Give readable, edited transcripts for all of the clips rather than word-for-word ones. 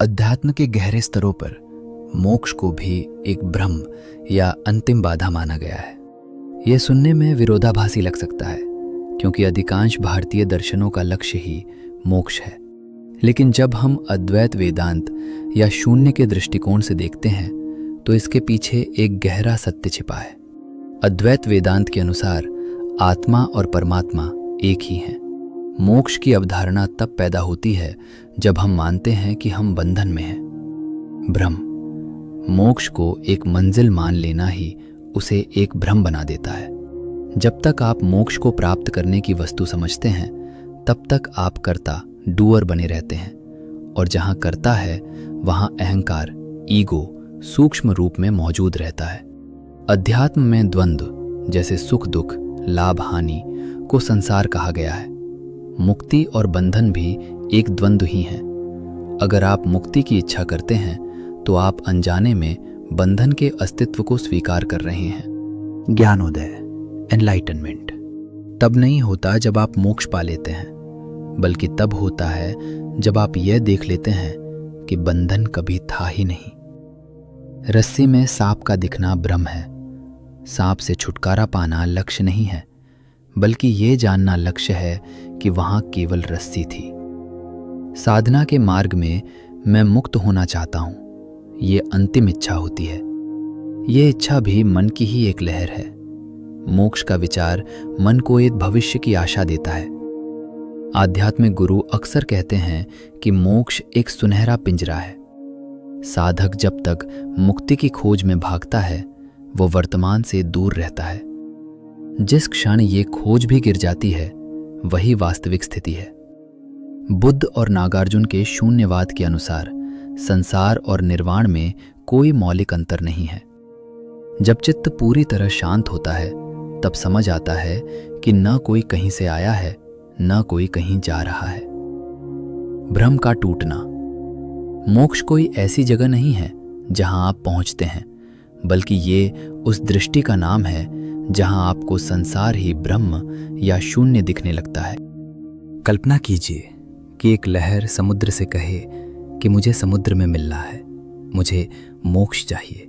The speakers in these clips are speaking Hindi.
अध्यात्म के गहरे स्तरों पर मोक्ष को भी एक भ्रम या अंतिम बाधा माना गया है। यह सुनने में विरोधाभासी लग सकता है, क्योंकि अधिकांश भारतीय दर्शनों का लक्ष्य ही मोक्ष है। लेकिन जब हम अद्वैत वेदांत या शून्य के दृष्टिकोण से देखते हैं तो इसके पीछे एक गहरा सत्य छिपा है। अद्वैत वेदांत के अनुसार आत्मा और परमात्मा एक ही हैं। मोक्ष की अवधारणा तब पैदा होती है जब हम मानते हैं कि हम बंधन में हैं। भ्रम, मोक्ष को एक मंजिल मान लेना ही उसे एक भ्रम बना देता है। जब तक आप मोक्ष को प्राप्त करने की वस्तु समझते हैं तब तक आप कर्ता, डूअर बने रहते हैं, और जहां कर्ता है वहां अहंकार, ईगो सूक्ष्म रूप में मौजूद रहता है। अध्यात्म में द्वंद्व जैसे सुख दुख, लाभ हानि को संसार कहा गया है। मुक्ति और बंधन भी एक द्वंद्व ही हैं। अगर आप मुक्ति की इच्छा करते हैं तो आप अनजाने में बंधन के अस्तित्व को स्वीकार कर रहे हैं। ज्ञानोदय, एनलाइटनमेंट, तब नहीं होता जब आप मोक्ष पा लेते हैं, बल्कि तब होता है जब आप यह देख लेते हैं कि बंधन कभी था ही नहीं। रस्सी में सांप का दिखना भ्रम है। सांप से छुटकारा पाना लक्ष्य नहीं है, बल्कि ये जानना लक्ष्य है कि वहां केवल रस्सी थी। साधना के मार्ग में मैं मुक्त होना चाहता हूं, ये अंतिम इच्छा होती है। ये इच्छा भी मन की ही एक लहर है। मोक्ष का विचार मन को एक भविष्य की आशा देता है। आध्यात्मिक गुरु अक्सर कहते हैं कि मोक्ष एक सुनहरा पिंजरा है। साधक जब तक मुक्ति की खोज में भागता है वो वर्तमान से दूर रहता है। जिस क्षण ये खोज भी गिर जाती है वही वास्तविक स्थिति है। बुद्ध और नागार्जुन के शून्यवाद के अनुसार संसार और निर्वाण में कोई मौलिक अंतर नहीं है। जब चित्त पूरी तरह शांत होता है तब समझ आता है कि न कोई कहीं से आया है न कोई कहीं जा रहा है। भ्रम का टूटना, मोक्ष कोई ऐसी जगह नहीं है जहां आप पहुंचते हैं, बल्कि ये उस दृष्टि का नाम है जहां आपको संसार ही ब्रह्म या शून्य दिखने लगता है। कल्पना कीजिए कि एक लहर समुद्र से कहे कि मुझे समुद्र में मिलना है, मुझे मोक्ष चाहिए।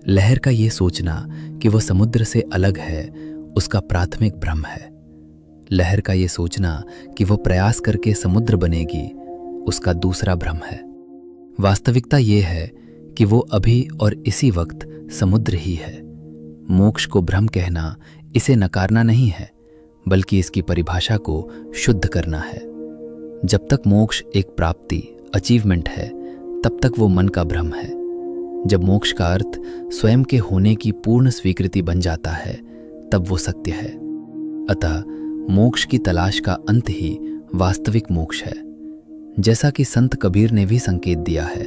लहर का ये सोचना कि वह समुद्र से अलग है उसका प्राथमिक भ्रम है। लहर का ये सोचना कि वह प्रयास करके समुद्र बनेगी उसका दूसरा भ्रम है। वास्तविकता ये है कि वो अभी और इसी वक्त समुद्र ही है। मोक्ष को भ्रम कहना इसे नकारना नहीं है, बल्कि इसकी परिभाषा को शुद्ध करना है। जब तक मोक्ष एक प्राप्ति, अचीवमेंट है, तब तक वो मन का भ्रम है। जब मोक्ष का अर्थ स्वयं के होने की पूर्ण स्वीकृति बन जाता है तब वो सत्य है। अतः मोक्ष की तलाश का अंत ही वास्तविक मोक्ष है। जैसा कि संत कबीर ने भी संकेत दिया है,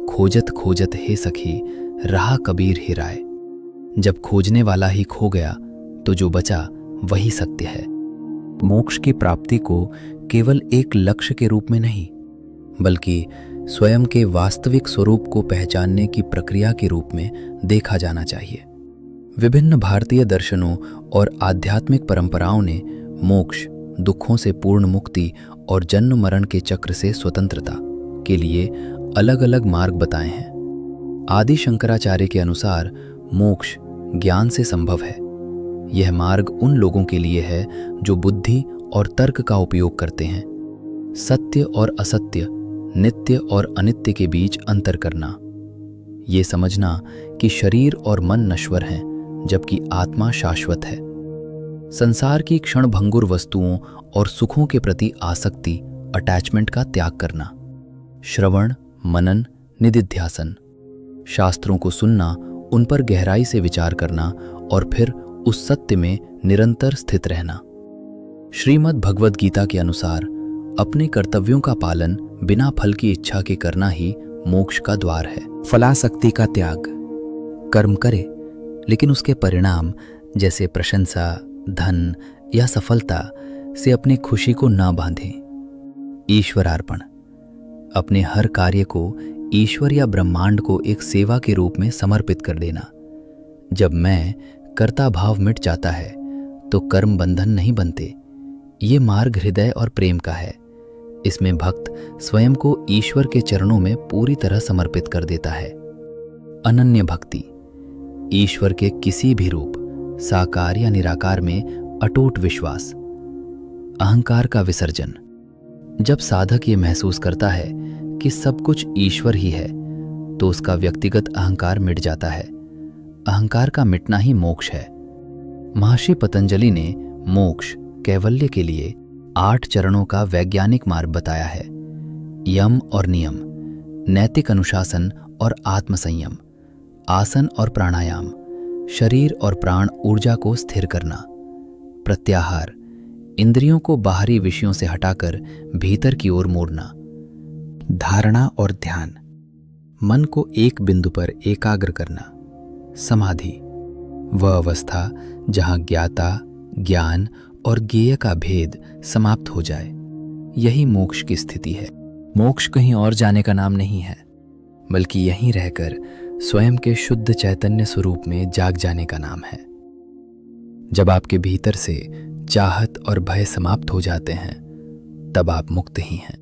खोजत खोजत हे सखी रहा कबीर ही राय। जब खोजने वाला ही खो गया तो जो बचा वही सत्य है। मोक्ष की प्राप्ति को केवल एक लक्ष्य के रूप में नहीं, बल्कि स्वयं के वास्तविक स्वरूप को पहचानने की प्रक्रिया के रूप में देखा जाना चाहिए। विभिन्न भारतीय दर्शनों और आध्यात्मिक परंपराओं ने मोक्ष, दुखों से पूर्ण मुक्ति और जन्म मरण के चक्र से स्वतंत्रता के लिए अलग अलग मार्ग बताए हैं। आदि शंकराचार्य के अनुसार मोक्ष ज्ञान से संभव है। यह मार्ग उन लोगों के लिए है जो बुद्धि और तर्क का उपयोग करते हैं। सत्य और असत्य, नित्य और अनित्य के बीच अंतर करना, ये समझना कि शरीर और मन नश्वर हैं जबकि आत्मा शाश्वत है। संसार की क्षणभंगुर वस्तुओं और सुखों के प्रति आसक्ति, अटैचमेंट का त्याग करना। श्रवण, मनन, निदिध्यासन, शास्त्रों को सुनना, उन पर गहराई से विचार करना और फिर उस सत्य में निरंतर स्थित रहना। श्रीमद् भगवद गीता के अनुसार अपने कर्तव्यों का पालन बिना फल की इच्छा के करना ही मोक्ष का द्वार है। फलासक्ति का त्याग, कर्म करे लेकिन उसके परिणाम जैसे प्रशंसा, धन या सफलता से अपनी खुशी को न बांधें। ईश्वरार्पण, अपने हर कार्य को ईश्वर या ब्रह्मांड को एक सेवा के रूप में समर्पित कर देना। जब मैं कर्ता भाव मिट जाता है तो कर्म बंधन नहीं बनते। ये मार्ग हृदय और प्रेम का है। इसमें भक्त स्वयं को ईश्वर के चरणों में पूरी तरह समर्पित कर देता है। अनन्य भक्ति, ईश्वर के किसी भी रूप, साकार या निराकार में अटूट विश्वास। अहंकार का विसर्जन, जब साधक ये महसूस करता है कि सब कुछ ईश्वर ही है तो उसका व्यक्तिगत अहंकार मिट जाता है। अहंकार का मिटना ही मोक्ष है। महर्षि पतंजलि ने मोक्ष, कैवल्य के लिए 8 चरणों का वैज्ञानिक मार्ग बताया है। यम और नियम, नैतिक अनुशासन और आत्मसंयम, आसन और प्राणायाम, शरीर और प्राण ऊर्जा को स्थिर करना, प्रत्याहार, इंद्रियों को बाहरी विषयों से हटाकर भीतर की ओर मोड़ना, धारणा और ध्यान, मन को एक बिंदु पर एकाग्र करना, समाधि, वह अवस्था जहां ज्ञाता, ज्ञान और ज्ञेय का भेद समाप्त हो जाए, यही मोक्ष की स्थिति है। मोक्ष कहीं और जाने का नाम नहीं है, बल्कि यहीं रहकर स्वयं के शुद्ध चैतन्य स्वरूप में जाग जाने का नाम है। जब आपके भीतर से चाहत और भय समाप्त हो जाते हैं, तब आप मुक्त ही हैं।